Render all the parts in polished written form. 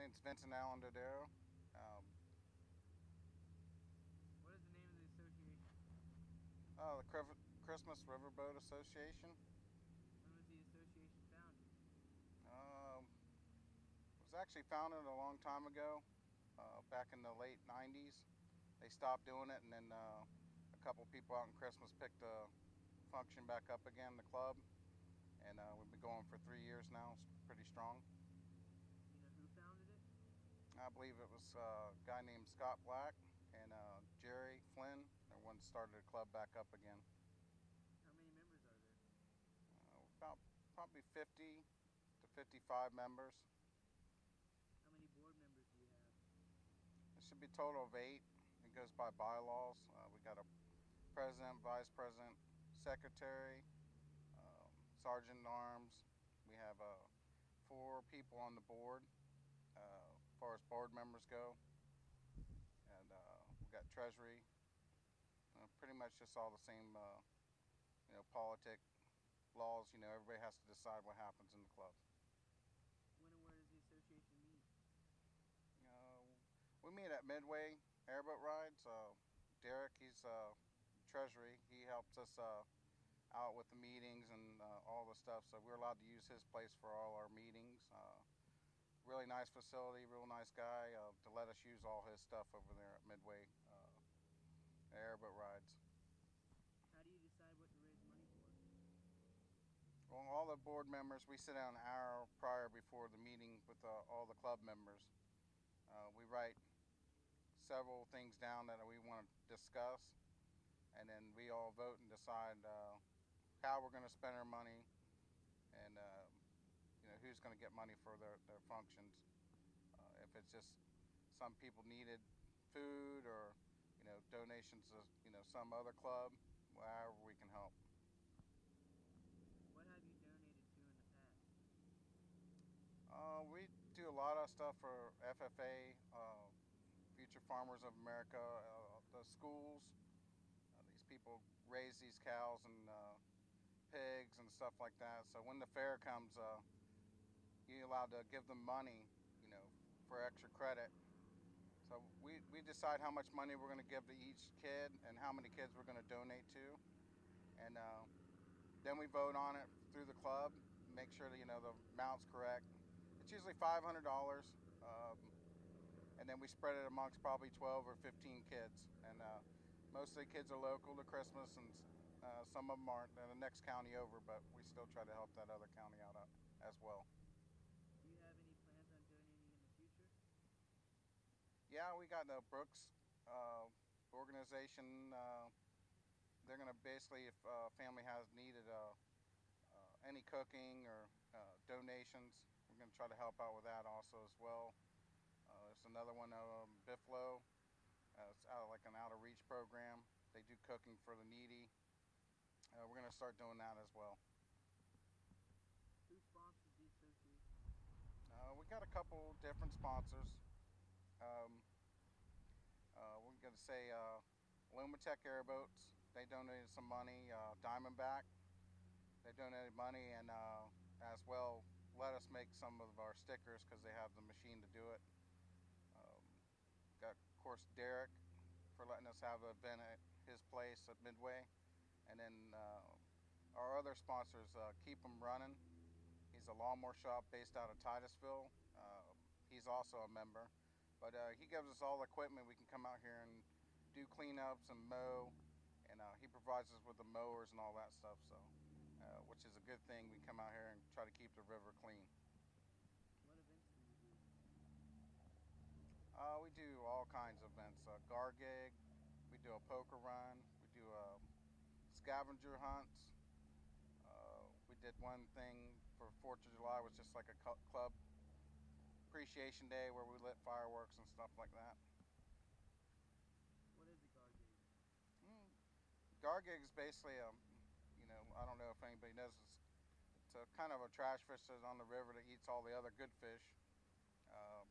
name's Vincent Allen Dodero. Um, What is the name of the association? the Christmas Riverboat Association When was the association founded? um, was actually founded a long time ago, back in the late 90s. They stopped doing it, and then a couple people out in Christmas picked the function back up again, the club, and we've been going for 3 years now. It's pretty strong. Do you know who founded it? I believe it was a guy named Scott Black and Jerry Flynn. They're ones started the club back up again. How many members are there? About probably 50 to 55 members. How many board members do you have? It should be a total of 8. It goes by bylaws. We got a president, vice president, secretary, sergeant at arms. We have 4 people on the board, as far as board members go, and we got treasury. Pretty much just all the same, politic laws. Everybody has to decide what happens in the club. When and where does the association meet? Uh, we meet at Midway Airboat Rides. Derek, he's treasury. He helps us out with the meetings and all the stuff. So we're allowed to use his place for all our meetings. Really nice facility, real nice guy to let us use all his stuff over there at Midway Airboat Rides. How do you decide what to raise money for? Well, all the board members, we sit down an hour prior before the meeting with all the club members. We write several things down that we want to discuss, and then we all vote and decide how we're going to spend our money, and who's going to get money for their functions. If it's just some people needed food or donations to some other club, however we can help. What have you donated to in the past? We do a lot of stuff for FFA, Future Farmers of America, the schools. These people raise these cows and pigs and stuff like that. So when the fair comes, you're allowed to give them money, you know, for extra credit. So we decide how much money we're going to give to each kid and how many kids we're going to donate to, and then we vote on it through the club, make sure that the amount's correct. It's usually $500, and then we spread it amongst probably 12 or 15 kids, and most of the kids are local to Christmas, and some of them aren't. They're the next county over, but we still try to help that other county out as well. Do you have any plans on donating in the future? Yeah, we got the Brooks uh, organization. They're gonna basically, if a family has needed any cooking or donations, we're gonna try to help out with that also as well. There's another one, Bifflo. It's out like an out of reach program. They do cooking for the needy. We're gonna start doing that as well. Who sponsors the association? We got a couple different sponsors. Um, we're gonna say Lumatech Airboats. They donated some money. Diamondback. They donated money and as well let us make some of our stickers because they have the machine to do it. Um, got of course Derek for letting us have an event at his place at Midway, and then our other sponsors Keep 'em Running. He's a lawnmower shop based out of Titusville. He's also a member, but he gives us all the equipment. We can come out here and do cleanups and mow, and he provides us with the mowers and all that stuff. So, which is a good thing. We come out here and try to keep the river clean. What events do you do? We do all kinds of events. Gar gig. We do a poker run. We do scavenger hunts. We did one thing for 4th of July, was just like a club appreciation day where we lit fireworks and stuff like that. What is a gar gig? Mm. Gar gig is basically I don't know if anybody knows, it's a kind of a trash fish that's on the river that eats all the other good fish. Um,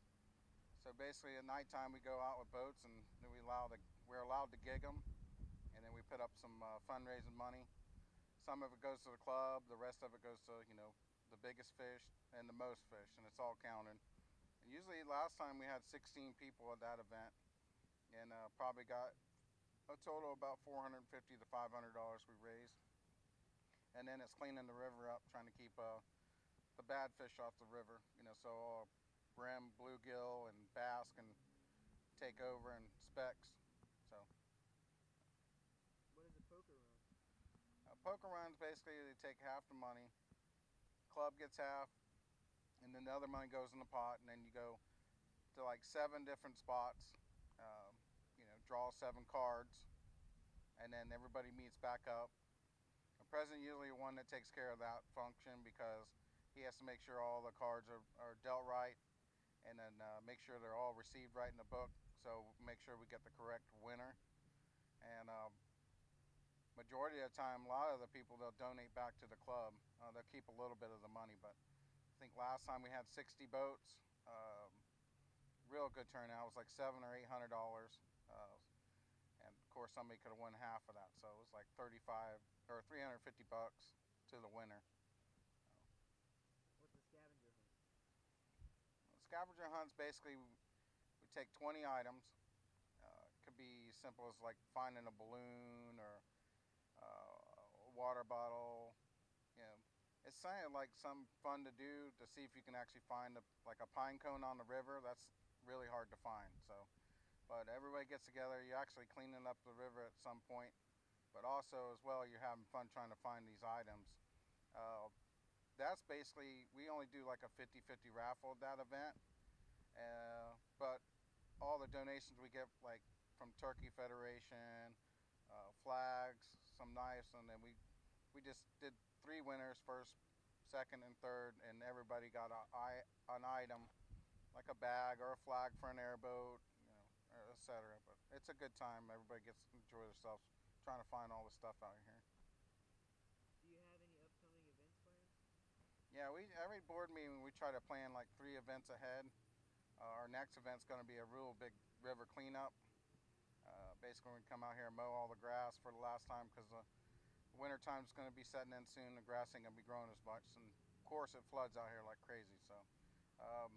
so basically, at nighttime we go out with boats and we're allowed to gig them, and then we put up some fundraising money. Some of it goes to the club, the rest of it goes to the biggest fish and the most fish, and it's all counted. Usually, last time we had 16 people at that event, and probably got a total of about 450 to $500 we raised. And then it's cleaning the river up, trying to keep the bad fish off the river. So brim, bluegill, and bass can take over, and specks. So What is a poker run? poker runs basically they take half the money, club gets half, and then the other money goes in the pot, and then you go to like 7 different spots. Draw 7 cards, and then everybody meets back up. The president usually the one that takes care of that function because he has to make sure all the cards are dealt right, and then make sure they're all received right in the book. So make sure we get the correct winner. And majority of the time, a lot of the people they'll donate back to the club. They'll keep a little bit of the money, but I think last time we had 60 boats. Real good turnout. It was like $700 or $800. And of course, somebody could have won half of that, so it was like 35 or $350 to the winner. What's a scavenger hunt? Scavenger hunts basically we take 20 items. It could be simple as like finding a balloon or a water bottle. You know, it's kind of like some fun to do to see if you can actually find like a pine cone on the river. That's really hard to find. So, but everybody gets together. You're actually cleaning up the river at some point, but also as well you're having fun trying to find these items. Uh, that's basically we only do like a 50-50 raffle at that event. But all the donations we get, like from Turkey Federation, flags, some knives, and then we just did 3 winners, first, second, and third, and everybody got an item like a bag or a flag for an airboat, etc. But it's a good time. Everybody gets to enjoy themselves trying to find all the stuff out here. Do you have any upcoming events planned? Yeah, we every board meeting we try to plan like 3 events ahead. Our next event's going to be a real big river cleanup. Basically, we come out here and mow all the grass for the last time because the winter time's going to be setting in soon. The grass ain't going to be growing as much, and of course, it floods out here like crazy. So, um,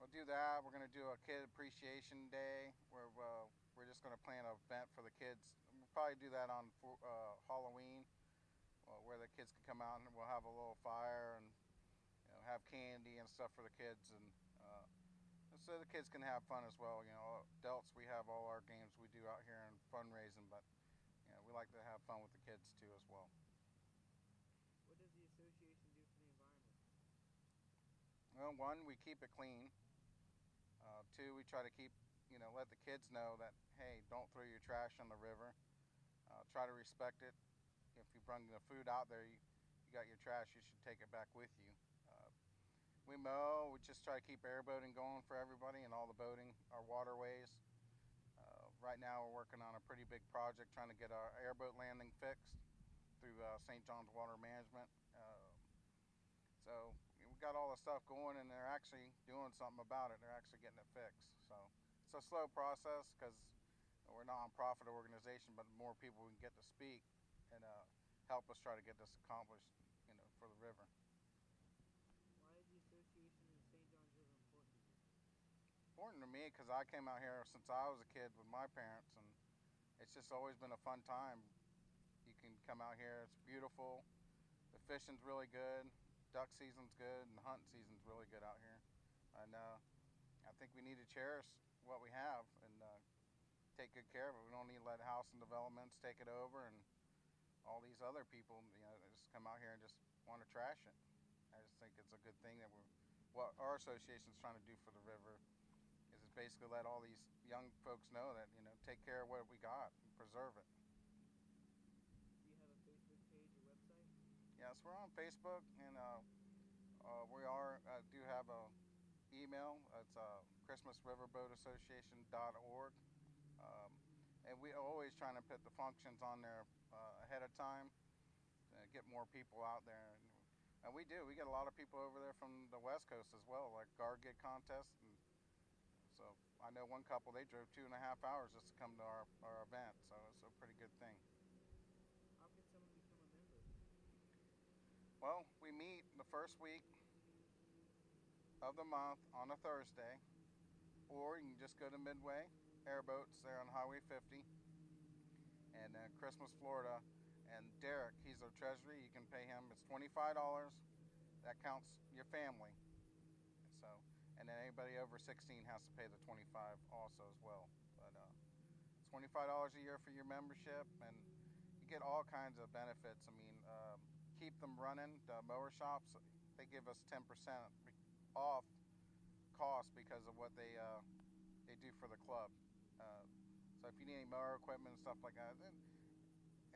we'll do that. We're going to do a kid appreciation day where we're just going to plan an event for the kids. We'll probably do that on Halloween, where the kids can come out and we'll have a little fire and have candy and stuff for the kids, and so the kids can have fun as well. Adults, we have all our games we do out here and fundraising, but we like to have fun with the kids too as well. What does the association do for the environment? Well, one, we keep it clean. Two, we try to keep, let the kids know that, hey, don't throw your trash on the river. Try to respect it. If you bring the food out there, you got your trash, you should take it back with you. We mow, we just try to keep airboating going for everybody and all the boating, our waterways. Right now we're working on a pretty big project trying to get our airboat landing fixed through St. John's Water Management. So we got all the stuff going, and they're actually doing something about it. They're actually getting it fixed. So it's a slow process because we're a non-profit organization, but more people we can get to speak and help us try to get this accomplished, for the river. Why is the association in the St. John's River important to you? Important to me because I came out here since I was a kid with my parents, and it's just always been a fun time. You can come out here, it's beautiful, the fishing's really good, duck season's good, and the hunting season's really good out here. And I think we need to cherish what we have and take good care of it. We don't need to let housing developments take it over and all these other people, they just come out here and just want to trash it. I just think it's a good thing that what our association's trying to do for the river is basically let all these young folks know that, take care of what we got and preserve it. Do you have a Facebook page or website? Yes, we're on Facebook, and we do have a email. It's christmasriverboatassociation.org. Um, and we are always trying to put the functions on there ahead of time to get more people out there. And we do. We get a lot of people over there from the West Coast as well, like guard gig contests. And so I know one couple, they drove 2.5 hours just to come to our event. So it's a pretty good thing. How can someone become a member? Well, we meet the first week of the month on a Thursday, or you can just go to Midway Airboats there on Highway 50 and Christmas, Florida. And Derek, he's our treasurer. You can pay him. It's $25. That counts your family. So, and then anybody over 16 has to pay the 25 also as well. But it's $25 a year for your membership, and you get all kinds of benefits. I mean, keep them running. The mower shops, they give us 10% off cost because of what they do for the club. Uh, so if you need any mower equipment and stuff like that,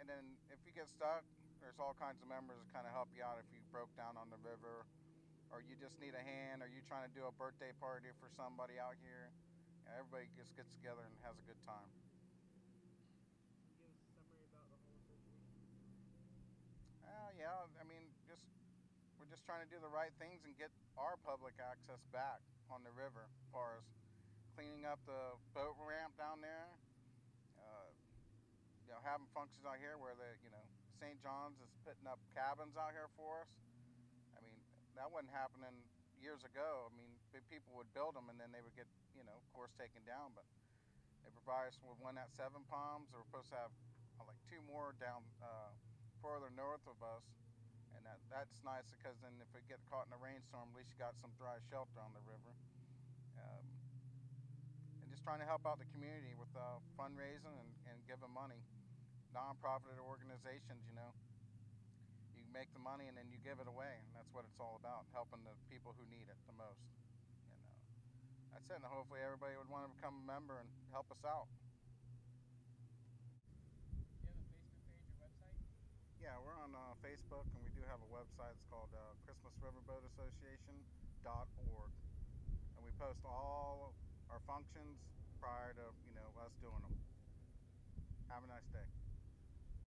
and then if you get stuck, there's all kinds of members that kind of help you out if you broke down on the river, or you just need a hand, or you trying to do a birthday party for somebody out here. Everybody just gets together and has a good time. Can you give us a summary about the whole association? Yeah, I mean, we're just trying to do the right things and get our public access back on the river, as far as cleaning up the boat ramp down there. Uh, having functions out here where St. John's is putting up cabins out here for us. I mean, that wasn't happening years ago. I mean, people would build them and then they would get, of course, taken down. But they provide us with one at Seven Palms. We're supposed to have like two more down further north of us. And that's nice because then if we get caught in a rainstorm, at least you got some dry shelter on the river. Um, and just trying to help out the community with fundraising and giving money. Non-profit organizations, you make the money and then you give it away, and that's what it's all about, helping the people who need it the most. That's it, and hopefully everybody would want to become a member and help us out. Do you have a Facebook page or website? Yeah, we're on Facebook, and we do have a website. It's called christmasriverboatassociation.org, and we post all our functions prior to us doing them. Have a nice day.